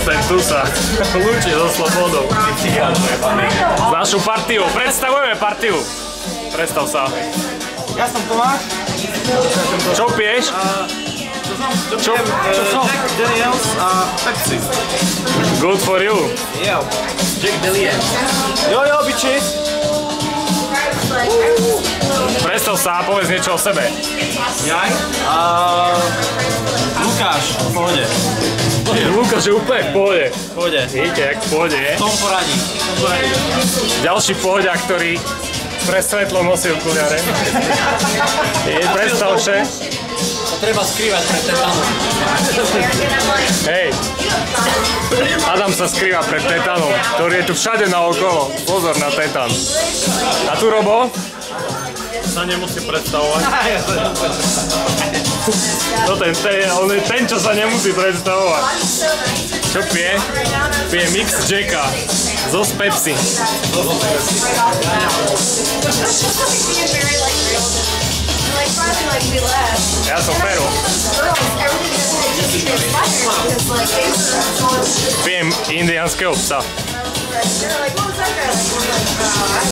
Ten tu sa lúči so slobodou. S našu partiu. Predstavujeme partiu. Predstav sa. Ja som Tomáš. Čo piješ? Čo som? Jack Daniels a Pepsi. Good for you. Jo. Jack Daniels. Jo, biči. Predstav sa a povedz niečo o sebe. Jaj. Lukáš, v pohode. Lukáš je úplne v pohode. V pohode. Vidíte, jak v pohode je. V tom poradí. Ďalší pohodiak, ktorý pre svetlo nosí okuliare. Predstav sa. To treba skrývať pred tetanom. Hej. Adam sa skrýva pred tetanom, ktorý je tu všade naokolo. Pozor na tetan. A tu Robo? Sa nemusí predstavovať. No on je ten, čo sa nemusí predstavovať. Čo pije? Pije mix Jacka zo Pepsi. Ja som Fero. Pijem indiánskeho psa.